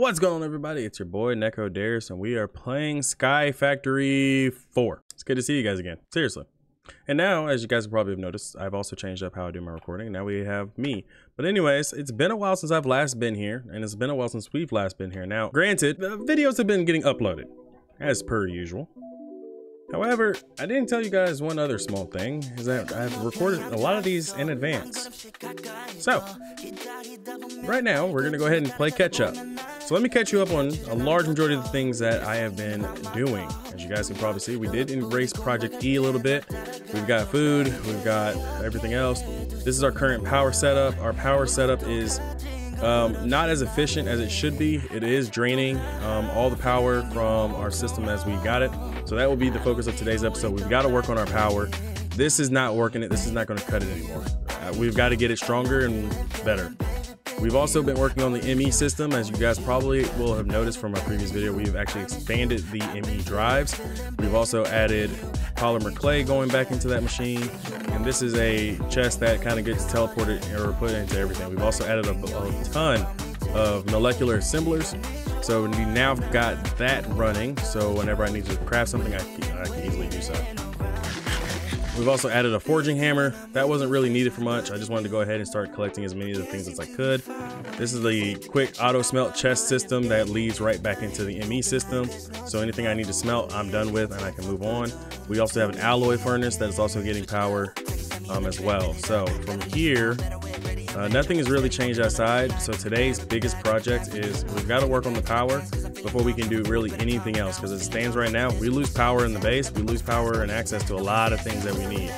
What's going on, everybody? It's your boy Neko Dares, and we are playing SkyFactory 4. It's good to see you guys again, seriously. And now, as you guys probably have noticed, I've also changed up how I do my recording. Now we have me. But anyways, it's been a while since I've last been here, and it's been a while since we've last been here. Now, granted, the videos have been getting uploaded, as per usual. However, I didn't tell you guys one other small thing, is that I've recorded a lot of these in advance. So, right now, we're gonna go ahead and play catch up. So let me catch you up on a large majority of the things that I have been doing. As you guys can probably see, we did embrace Project E a little bit. We've got food, we've got everything else. This is our current power setup. Our power setup is not as efficient as it should be. It is draining all the power from our system as we got it. So that will be the focus of today's episode. We've got to work on our power. This is not working it. This is not going to cut it anymore. We've got to get it stronger and better. We've also been working on the ME system. As you guys probably will have noticed from our previous video, we've actually expanded the ME drives. We've also added polymer clay going back into that machine. And this is a chest that kind of gets teleported or put into everything. We've also added a ton of molecular assemblers. So we now got that running. So whenever I need to craft something, I can easily do so. We've also added a forging hammer. That wasn't really needed for much. I just wanted to go ahead and start collecting as many of the things as I could. This is the quick auto smelt chest system that leads right back into the ME system. So anything I need to smelt, I'm done with and I can move on. We also have an alloy furnace that is also getting power as well. So from here, nothing has really changed outside. So today's biggest project is we've got to work on the power before we can do really anything else. Because as it stands right now, we lose power in the base, we lose power and access to a lot of things that we need.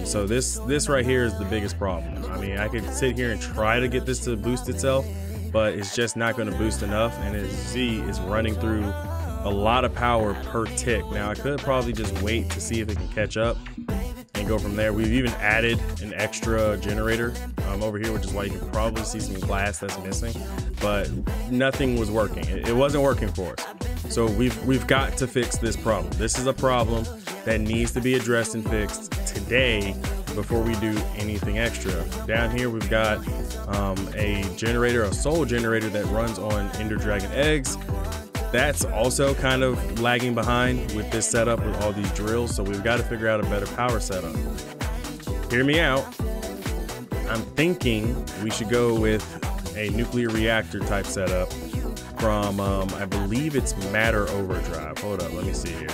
So this right here is the biggest problem. I mean, I could sit here and try to get this to boost itself, but it's just not going to boost enough. And as you see, it's running through a lot of power per tick. Now I could probably just wait to see if it can catch up and go from there. We've even added an extra generator over here, which is why you can probably see some glass that's missing, but nothing was working. It wasn't working for us. So we've got to fix this problem. This is a problem that needs to be addressed and fixed today before we do anything extra. Down here we've got a generator, a soul generator that runs on Ender Dragon eggs. That's also kind of lagging behind with this setup with all these drills, so we've got to figure out a better power setup. Hear me out. I'm thinking we should go with a nuclear reactor type setup from, I believe it's Matter Overdrive. Hold up, let me see here.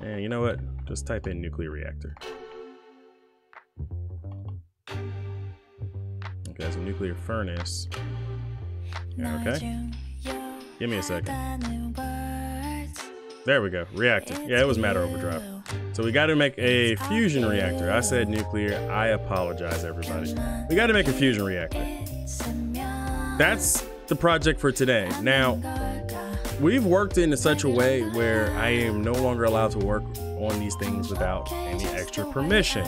And you know what? Just type in nuclear reactor. Okay, so nuclear furnace. Okay, give me a second. There we go, reactor. Yeah, it was Matter Overdrive. So we got to make a fusion reactor. I said nuclear, I apologize everybody. We got to make a fusion reactor. That's the project for today. Now, we've worked in such a way where I am no longer allowed to work on these things without any extra permission.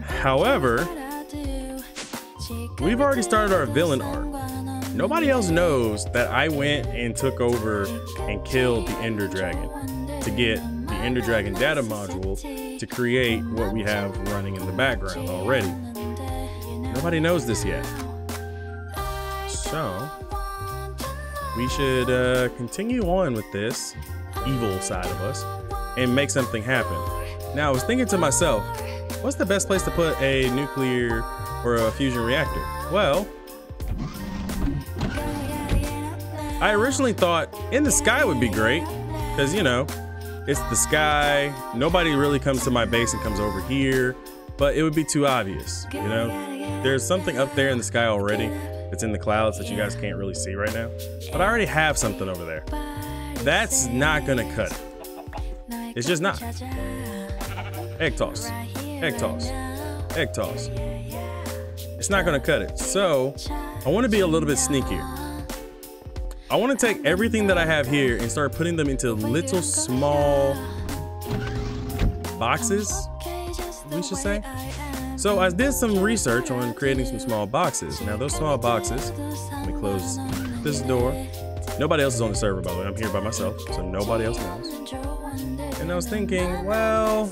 However, we've already started our villain arc. Nobody else knows that I went and took over and killed the Ender Dragon to get the Ender Dragon data module to create what we have running in the background already. Nobody knows this yet. So we should continue on with this evil side of us and make something happen. Now I was thinking to myself, what's the best place to put a nuclear or a fusion reactor? Well, I originally thought in the sky would be great because, you know, it's the sky. Nobody really comes to my base and comes over here, but it would be too obvious, you know? There's something up there in the sky already. It's in the clouds that you guys can't really see right now, but I already have something over there. That's not gonna cut it. It's just not. Egg toss, egg toss, egg toss. It's not gonna cut it. So I wanna be a little bit sneakier. I want to take everything that I have here and start putting them into little small boxes, we should say. So I did some research on creating some small boxes. Now those small boxes, let me close this door. Nobody else is on the server, by the way. I'm here by myself, so nobody else knows. And I was thinking, well,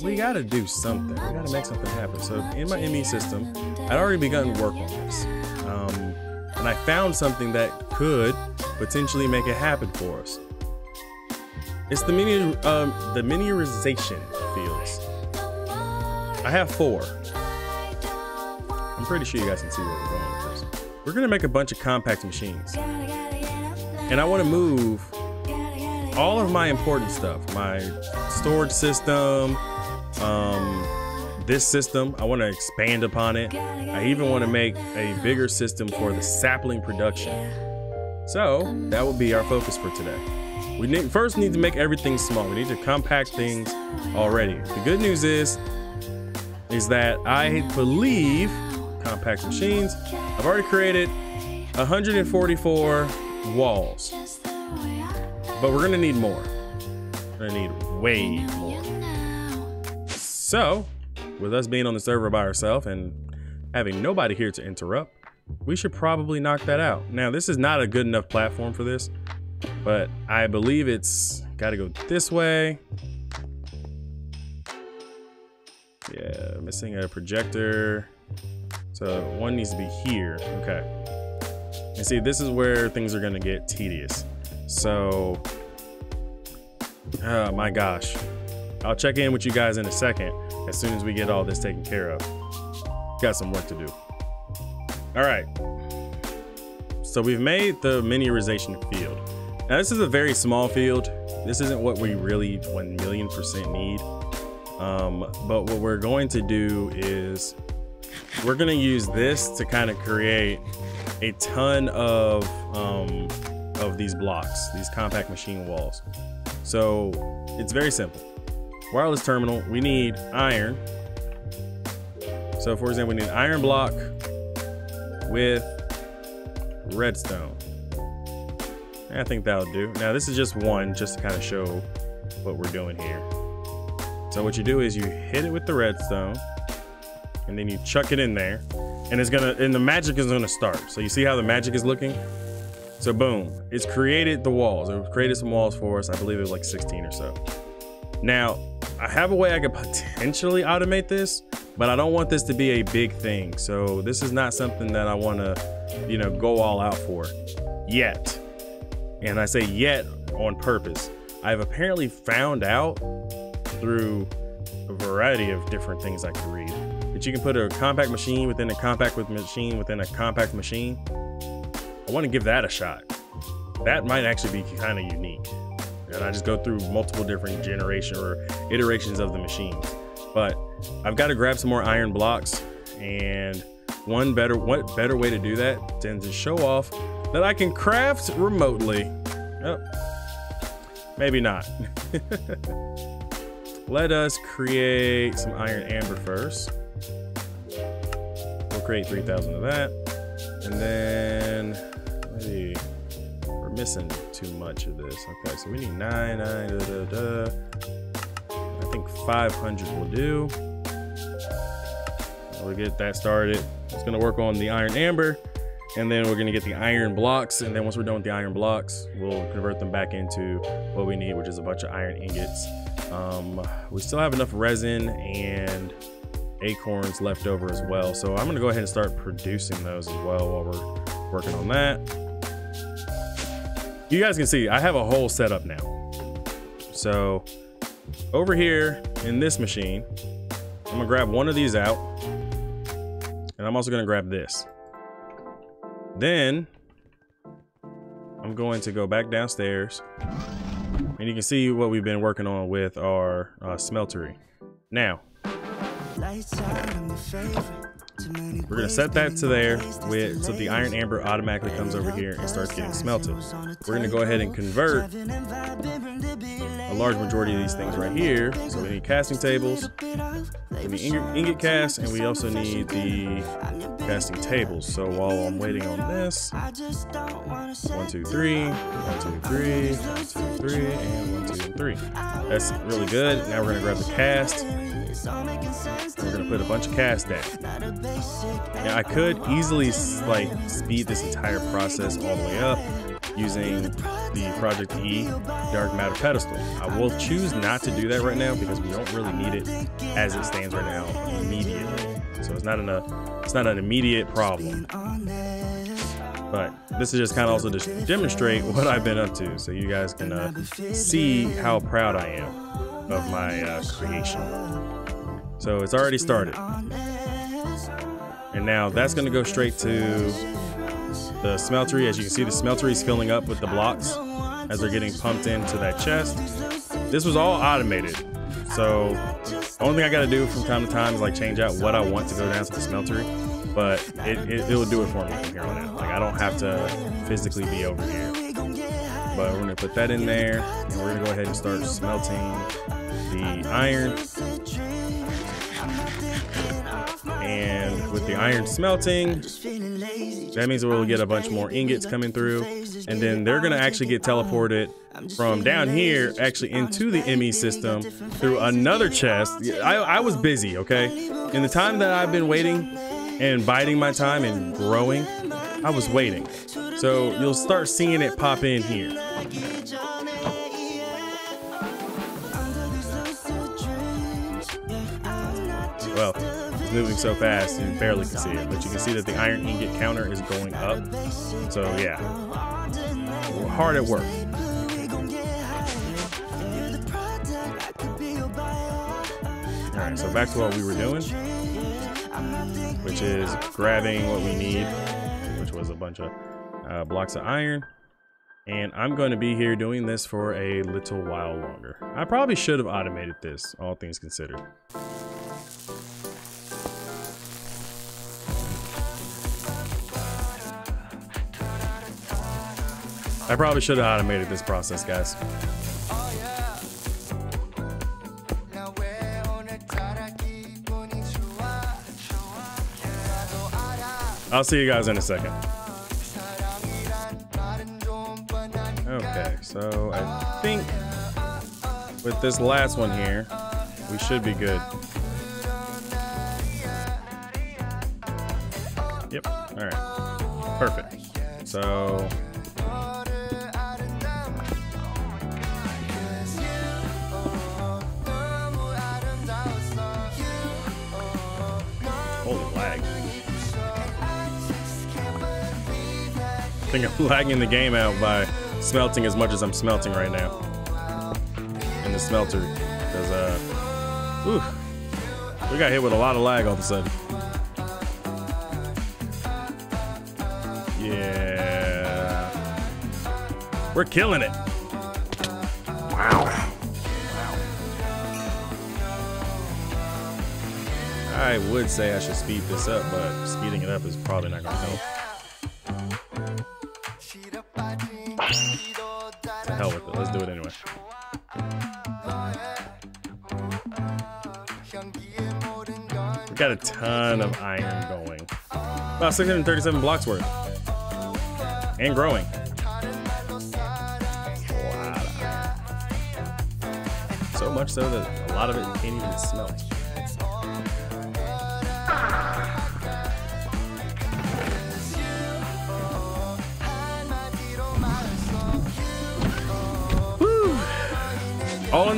we got to do something. We got to make something happen. So in my ME system, I'd already begun work on this. And I found something that could potentially make it happen for us. It's the miniaturization fields. I have 4. I'm pretty sure you guys can see where we're going with this. We're gonna make a bunch of compact machines. And I wanna move all of my important stuff, my storage system, this system, I want to expand upon it. I even want to make a bigger system for the sapling production. So that will be our focus for today. We first need to make everything small. We need to compact things already. The good news is that I believe compact machines, I've already created 144 walls, but we're gonna need more. We're gonna need way more. So, with us being on the server by ourselves and having nobody here to interrupt, we should probably knock that out. Now, this is not a good enough platform for this, but I believe it's gotta go this way. Yeah, missing a projector. So one needs to be here, okay. And see, this is where things are gonna get tedious. So, oh my gosh. I'll check in with you guys in a second as soon as we get all this taken care of. Got some work to do. All right. So we've made the miniaturization field. Now this is a very small field. This isn't what we really 1,000,000% need. But what we're going to do is we're going to use this to kind of create a ton of these blocks, these compact machine walls. So it's very simple. Wireless terminal, we need iron. So for example, we need an iron block with redstone. I think that'll do. Now this is just one, just to kind of show what we're doing here. So what you do is you hit it with the redstone and then you chuck it in there and the magic is gonna start. So you see how the magic is looking? So boom, it's created the walls. It created some walls for us. I believe it was like 16 or so. Now, I have a way I could potentially automate this, but I don't want this to be a big thing. So this is not something that I want to, go all out for yet. And I say yet on purpose. I've apparently found out through a variety of different things I could read that you can put a compact machine within a compact machine within a compact machine. I want to give that a shot. That might actually be kind of unique. And I just go through multiple different generations or iterations of the machines. But I've got to grab some more iron blocks, and what better way to do that than to show off that I can craft remotely. Oh, maybe not. Let us create some iron amber first. We'll create 3,000 of that. And then maybe we're missing too much of this. Okay, so we need 9. I think 500 will do. We'll get that started. It's gonna work on the iron amber, and then we're gonna get the iron blocks. And then once we're done with the iron blocks, we'll convert them back into what we need, which is a bunch of iron ingots. We still have enough resin and acorns left over as well. So I'm gonna go ahead and start producing those as well while we're working on that. You guys can see I have a whole setup now. So over here in this machine, I'm gonna grab one of these out, and I'm also gonna grab this. Then I'm going to go back downstairs, and you can see what we've been working on with our smeltery. Now, we're gonna set that to there so the iron amber automatically comes over here and starts getting smelted. We're gonna go ahead and convert a large majority of these things right here. So we need casting tables, we need ingot cast, and we also need the casting tables. So while I'm waiting on this, 1, 2, 3, 1, 2, 3, 1, 2, 3, and 1, 2, 3. That's really good. Now we're gonna grab the cast. We're gonna put a bunch of cast down. Now I could easily speed this entire process all the way up using the Project E dark matter pedestal. I will choose not to do that right now because we don't really need it as it stands right now immediately. So it's not an immediate problem. But this is just kind of also to demonstrate what I've been up to, so you guys can see how proud I am of my creation. So it's already started. And now that's going to go straight to the smeltery. As you can see, the smeltery is filling up with the blocks as they're getting pumped into that chest. This was all automated. So the only thing I got to do from time to time is like change out what I want to go down to the smeltery. But it will do it for me from here on out. Like I don't have to physically be over here. But we're going to put that in there. And we're going to go ahead and start smelting the iron. And with the iron smelting, that means we'll get a bunch more ingots coming through. And then they're going to actually get teleported from down here actually into the ME system through another chest. I was busy, okay? In the time that I've been waiting and biding my time and growing, I was waiting. So you'll start seeing it pop in here. Well, it's moving so fast you barely can see it, but you can see that the iron ingot counter is going up. So yeah, we're hard at work. All right, so back to what we were doing, which is grabbing what we need, which was a bunch of blocks of iron. And I'm going to be here doing this for a little while longer. I probably should have automated this, all things considered. I probably should have automated this process, guys. I'll see you guys in a second. Okay, so I think with this last one here, we should be good. Yep, all right, perfect. So holy lag. I think I'm lagging the game out by smelting as much as I'm smelting right now in the smelter, because we got hit with a lot of lag all of a sudden. Yeah, we're killing it. Wow. I would say I should speed this up, but speeding it up is probably not gonna help. To hell with it, let's do it anyway. We got a ton of iron going. About 637 blocks worth. And growing. Wow. So much so that a lot of it can't even smelt.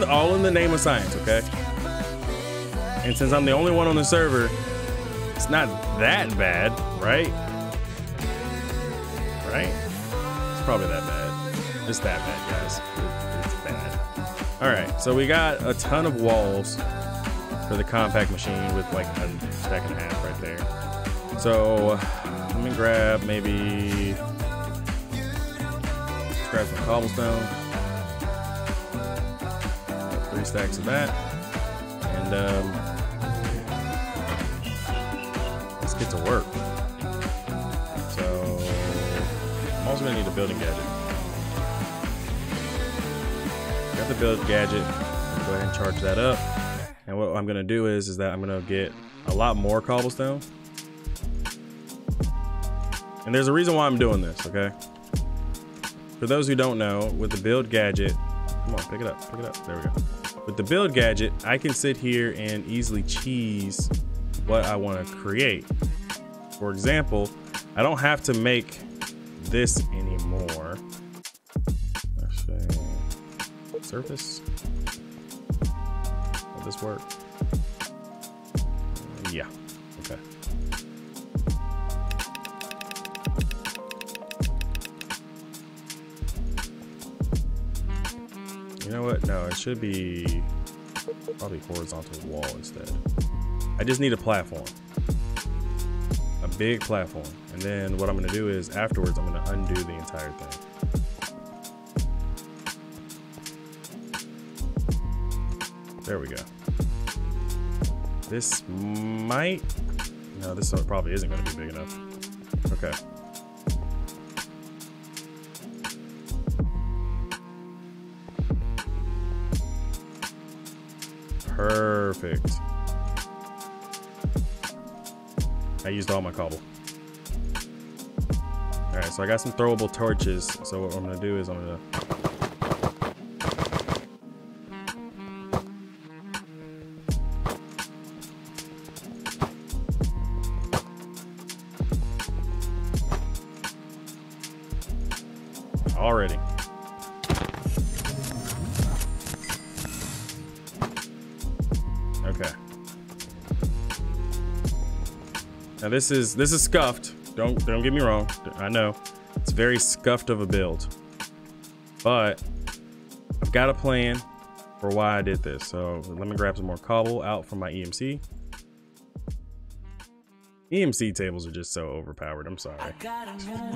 All in the name of science, okay? And since I'm the only one on the server, it's not that bad, right? Right? It's probably that bad. It's that bad, guys. It's bad. All right, so we got a ton of walls for the compact machine with like a stack and a half right there. So let me grab maybe, let's grab some cobblestone. 3 stacks of that, and let's get to work. So I'm also gonna need a building gadget. Got the build gadget. Go ahead and charge that up. And what I'm gonna do is that I'm gonna get a lot more cobblestone. And there's a reason why I'm doing this, okay? For those who don't know, with the build gadget, come on, pick it up, there we go. With the build gadget, I can sit here and easily cheese what I want to create. For example, I don't have to make this anymore. Actually, surface. Will this work? Yeah, okay. You know what? No, it should be probably horizontal wall instead. I just need a platform. A big platform. And then what I'm going to do is afterwards, I'm going to undo the entire thing. There we go. This might... No, this one probably isn't going to be big enough. Okay. Perfect. I used all my cobble. Alright, so I got some throwable torches. So what I'm going to do is I'm going to... Already. Okay. Now this is scuffed. Don't get me wrong. I know it's very scuffed of a build, but I've got a plan for why I did this. So let me grab some more cobble out from my EMC. EMC tables are just so overpowered. I'm sorry.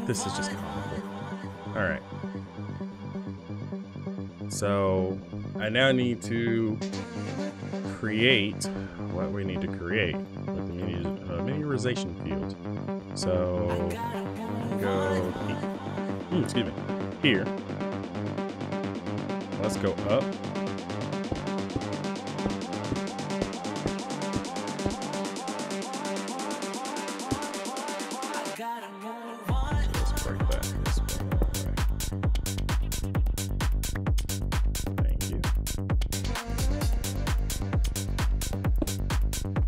This is just horrible. All right. So I now need to create what we need to create with the miniaturization field. So go, excuse me, here. Let's go up. Let's break that this way. Thank you.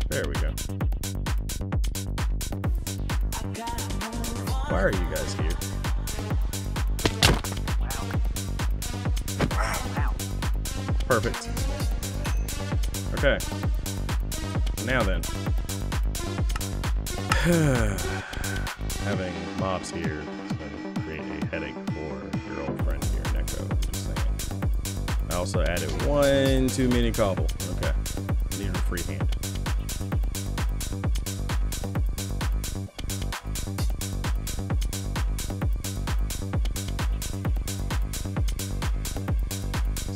There we go. Why are you guys here? Wow. Perfect. Okay. Now then. Having mobs here is going to create a headache for your old friend here, Neko. Just saying. I also added one too many cobble. Okay. Need a free hand.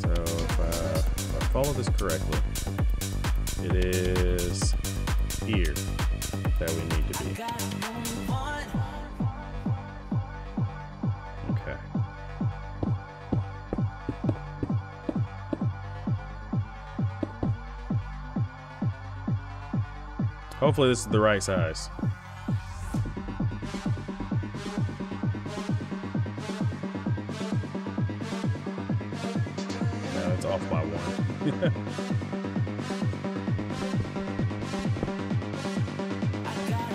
So if I follow this correctly, it is here that we need to be. Okay. Hopefully this is the right size. No, it's off by one.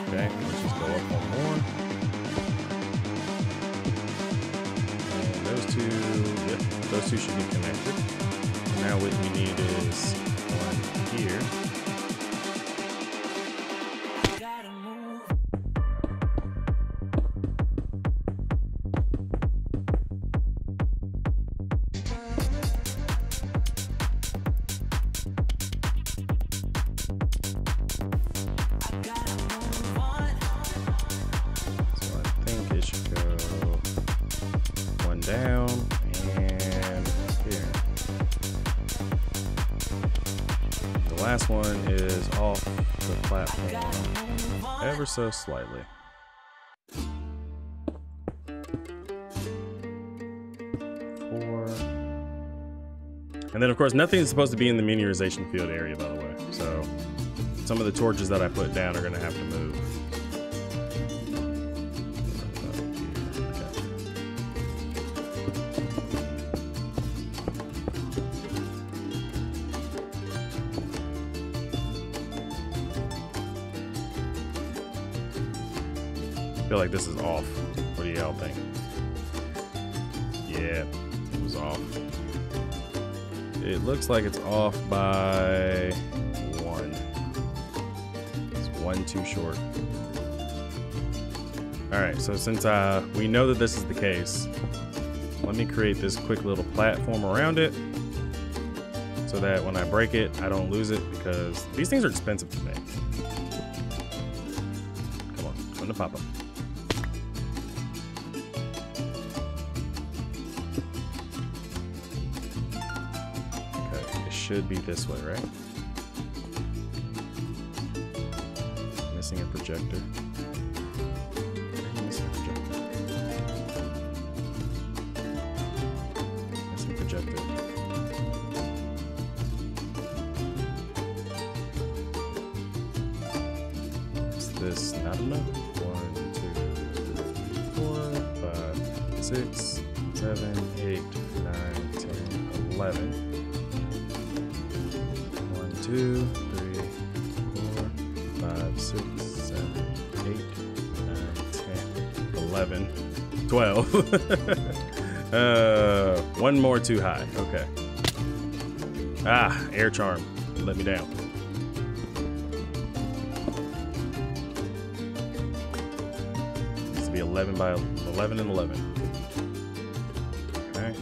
Okay, let's just go up one more. And those two, yep, those two should be connected. Now what we need is one here. Down and here. The last one is off the platform ever so slightly. Four. And then of course nothing is supposed to be in the miniaturization field area, by the way. So some of the torches that I put down are going to have to move. I feel like this is off. What do y'all think? Yeah, it was off. It looks like it's off by one. It's one too short. Alright, so since we know that this is the case, let me create this quick little platform around it. so that when I break it, I don't lose it, because these things are expensive to make. Come on, it's going to pop up. Okay, it should be this way, right? Missing a projector. Missing projector. Is this not enough? 1, 2, 3, 4, 5, 6, 7, 8, 9, 10, 11. 1, 2, 3, 4, 5, 6, 7, 8, 9, 10, 11, 12. One more too high. Okay. Ah, air charm. Let me down. Needs to be 11 by 11 and 11. Okay.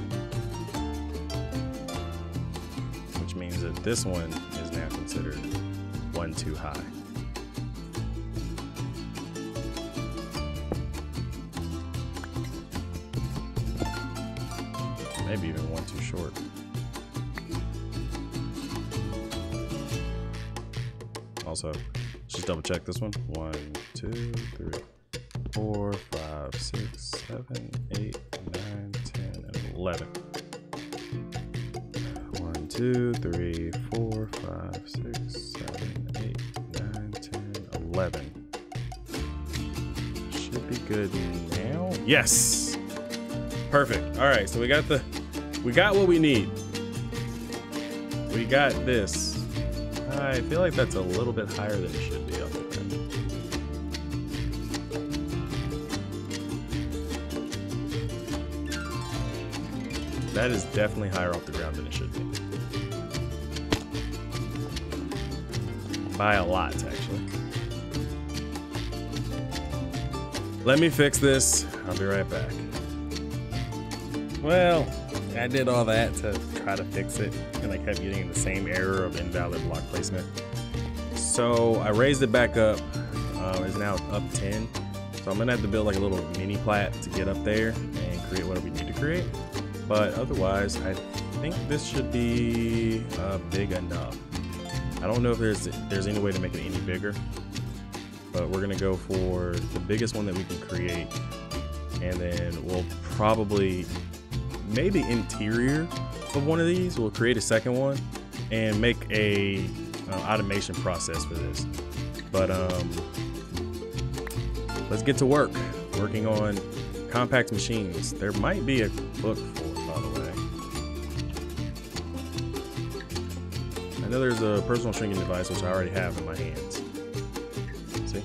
Which means that this one is now considered one too high. Maybe even one too short. Also, just double check this one. 1, 2, 3, 4, 5, 6, 7, 8, 9, 10, and 11. 1, 2, 3, 4, 5, 6, 7, 8, 9, 10, 11. Should be good now. Yes! Perfect. All right, so we got what we need. We got this. I feel like that's a little bit higher than it should be off the ground. That is definitely higher off the ground than it should be. By a lot, actually. Let me fix this. I'll be right back. Well, I did all that to try to fix it, and I kept getting the same error of invalid block placement. So I raised it back up. It's now up 10. So I'm gonna have to build like a little mini plat to get up there and create whatever we need to create. But otherwise, I think this should be big enough. I don't know if there's any way to make it any bigger, but we're gonna go for the biggest one that we can create, and then we'll probably maybe interior of one of these. We'll create a second one and make a automation process for this. But let's get to work working on compact machines. There might be a book for it, by the way. I know there's a personal shrinking device, which I already have in my hands. See?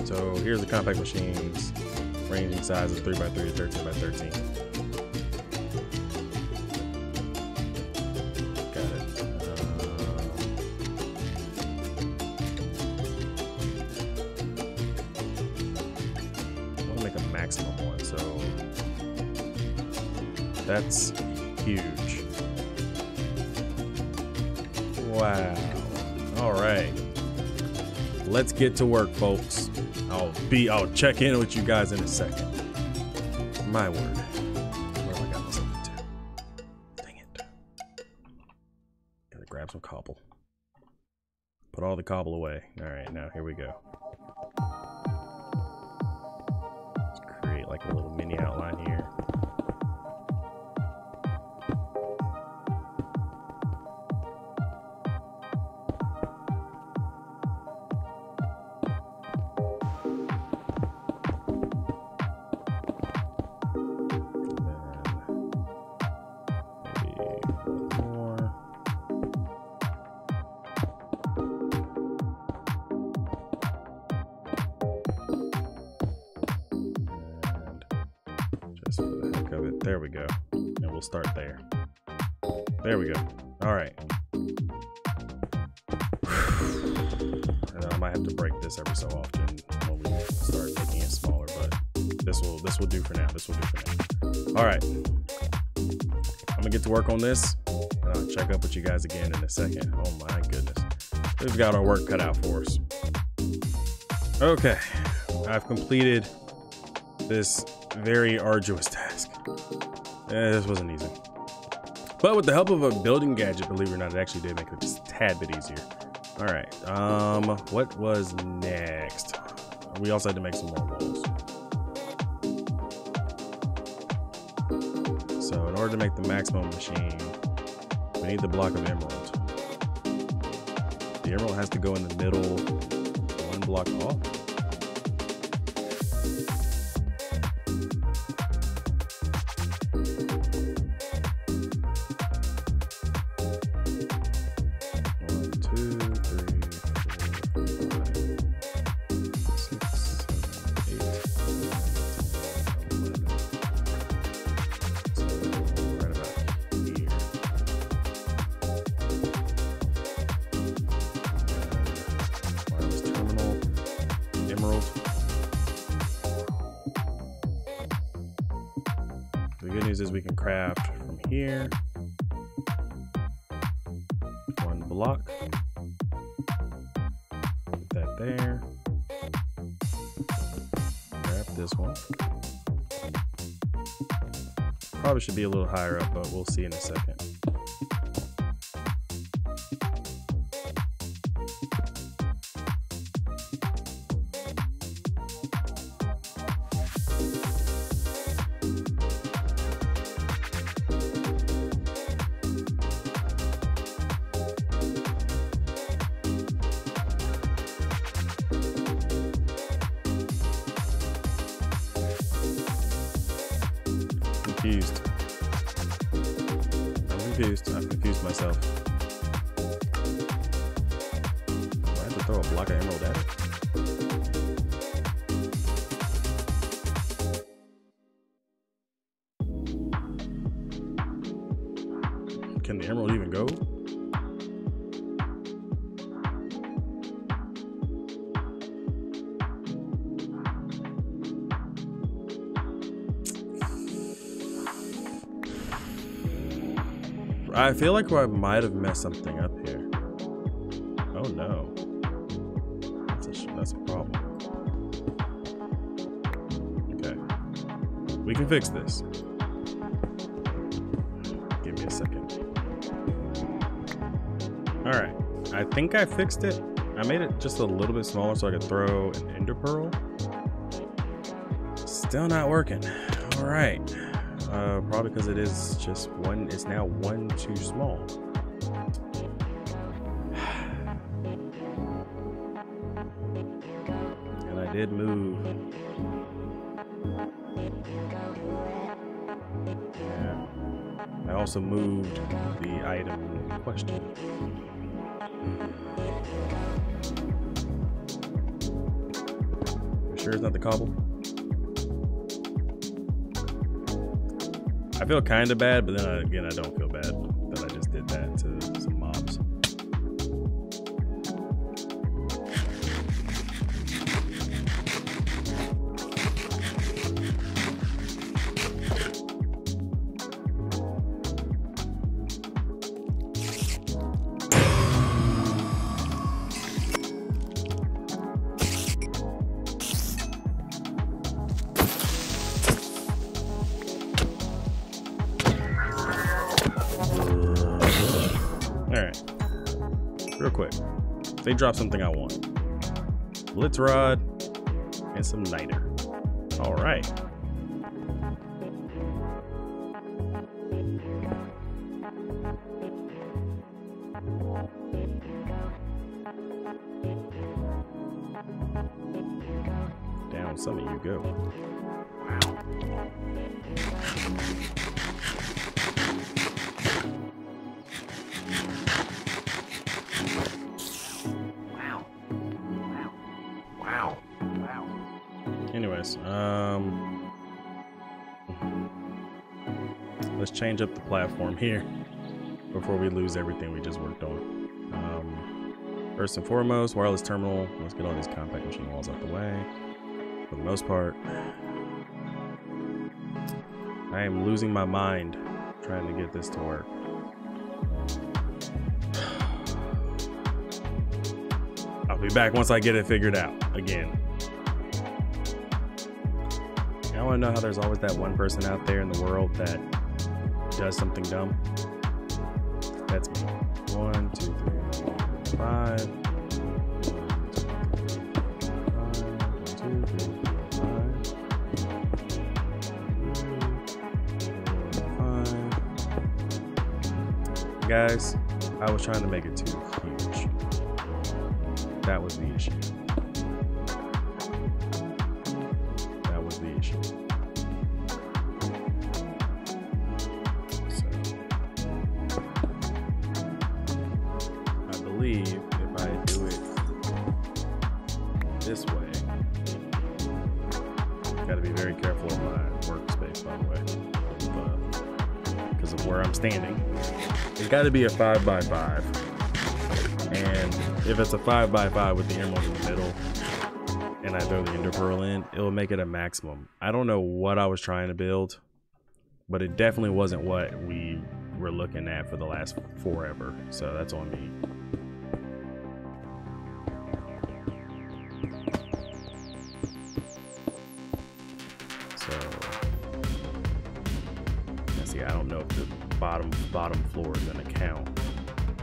So here's the compact machines, ranging sizes 3x3 to 13x13. Got it. I want to make a maximum one, so that's huge. Wow. All right. Let's get to work, folks. I'll check in with you guys in a second. My word. Where have I got myself into? Dang it. Gotta grab some cobble. Put all the cobble away. Alright, now here we go. Let's create like a little mini outline here. There we go. And we'll start there. There we go. All right. And I might have to break this every so often when we start making it smaller, but this will do for now. This will do for now. All right. I'm gonna get to work on this, and I'll check up with you guys again in a second. Oh my goodness. We've got our work cut out for us. Okay. I've completed this very arduous task. This wasn't easy. But with the help of a building gadget, believe it or not, it actually did make it just a tad bit easier. All right, what was next? We also had to make some more walls. So in order to make the maximum machine, we need the block of emerald. The emerald has to go in the middle, one block off. The good news is we can craft from here. One block. Put that there. Grab this one. Probably should be a little higher up, but we'll see in a second. Confused. I'm confused. I've confused myself. Do I have to throw a block of emerald at it? Can the emerald even go? I feel like I might have messed something up here. Oh no. That's a problem. Okay. We can fix this. Give me a second. Alright. I think I fixed it. I made it just a little bit smaller so I could throw an ender pearl. Still not working. Alright. Probably because it is just one, it's now one too small. And I did move. Yeah. I also moved the item in question. You sure it's not the cobble? I feel kind of bad, but then again, I don't feel bad that I just did that to some mobs. Alright, real quick, they drop something I want. Blitz rod and some niter. Alright. Down some of you go. Wow. Anyways, let's change up the platform here before we lose everything we just worked on. First and foremost, wireless terminal. Let's get all these compact machine walls out the way. For the most part, I am losing my mind trying to get this to work. I'll be back once I get it figured out again. I want to know how there's always that one person out there in the world that does something dumb. That's me. 1, 2, 3, 4, 5. 1, 2, 3, 4, 5. Guys, I was trying to make it too huge. That was the issue. That was the issue. So, I believe if I do it this way, gotta be very careful of my workspace, by the way, because of where I'm standing. It's got to be a 5x5, and if it's a 5x5 with the emerald in the middle and I throw the ender pearl in, it'll make it a maximum. I don't know what I was trying to build, but it definitely wasn't what we were looking at for the last forever, so that's on me. So see, I don't know if the bottom floor is going to count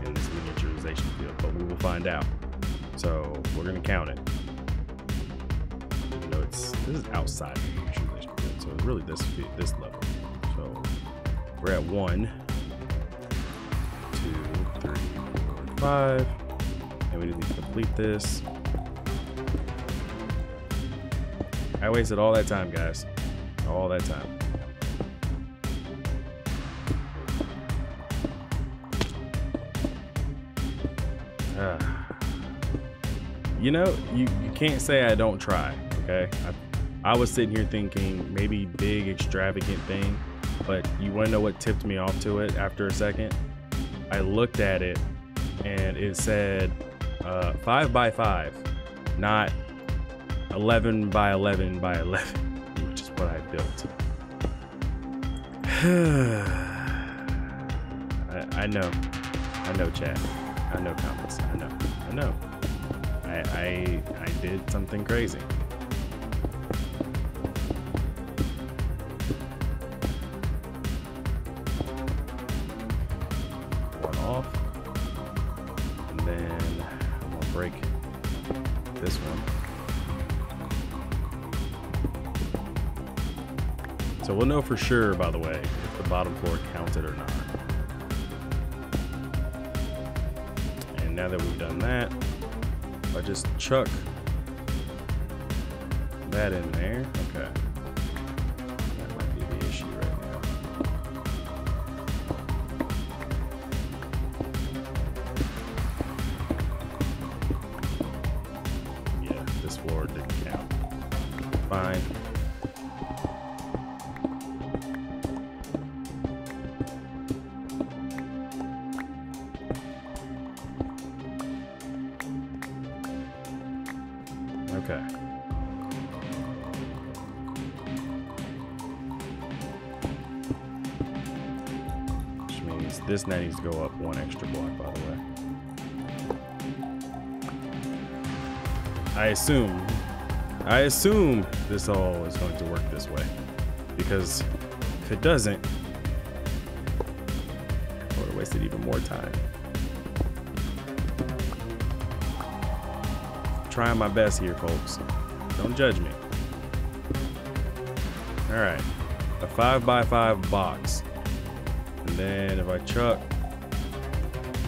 in this miniaturization field, but we will find out. So we're going to count it. You know, this is outside the miniaturization field, so it's really this level. So we're at 1, 2, 3, 4, 5, and we need to complete this. I wasted all that time, guys. All that time. You know, you can't say I don't try, okay? I was sitting here thinking maybe big, extravagant thing, but you want to know what tipped me off to it after a second? I looked at it and it said 5x5, not 11x11 by 11, which is what I built. I know, chat. I know comments. I know. I did something crazy. One off, and then I'm gonna break this one. So we'll know for sure, by the way, if the bottom floor counted or not. And now that we've done that, I just chuck that in there. Okay. That might be the issue right now. Yeah, this floor didn't count. Fine. Okay. Which means this now needs to go up 1 extra block, by the way. I assume this all is going to work this way, because if it doesn't, I would have wasted even more time. Trying my best here, folks. Don't judge me. All right, a 5x5 box, and then if I chuck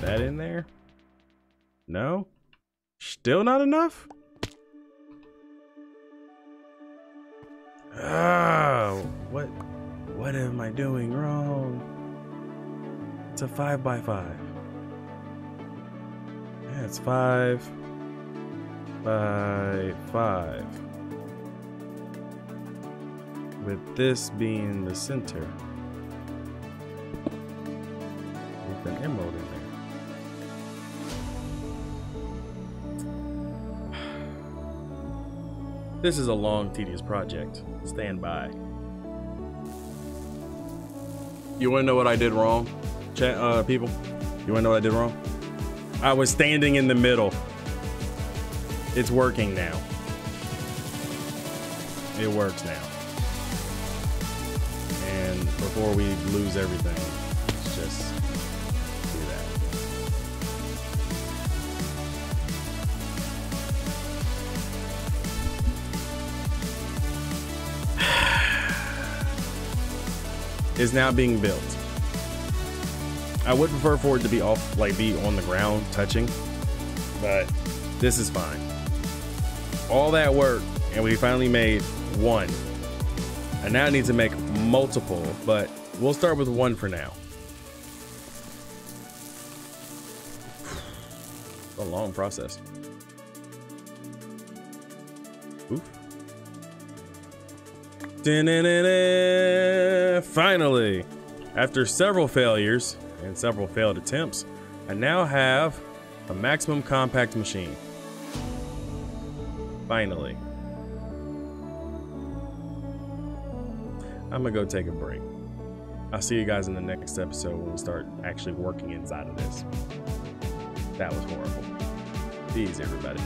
that in there, no, still not enough. Oh, what am I doing wrong? It's a 5x5. Yeah, it's 5 by 5, with this being the center with an emerald in there. This is a long, tedious project. Stand by. You wanna know what I did wrong, chat, people? You wanna know what I did wrong? I was standing in the middle. It's working now. It works now. And before we lose everything, let's just do that. Is now being built. I would prefer for it to be off, like be on the ground touching, but this is fine. All that work, and we finally made one. I now need to make multiple, but we'll start with one for now. It's a long process. Oof. Finally, after several failures and several failed attempts, I now have a maximum compact machine. Finally. I'm gonna go take a break. I'll see you guys in the next episode when we start actually working inside of this. That was horrible. Peace, everybody.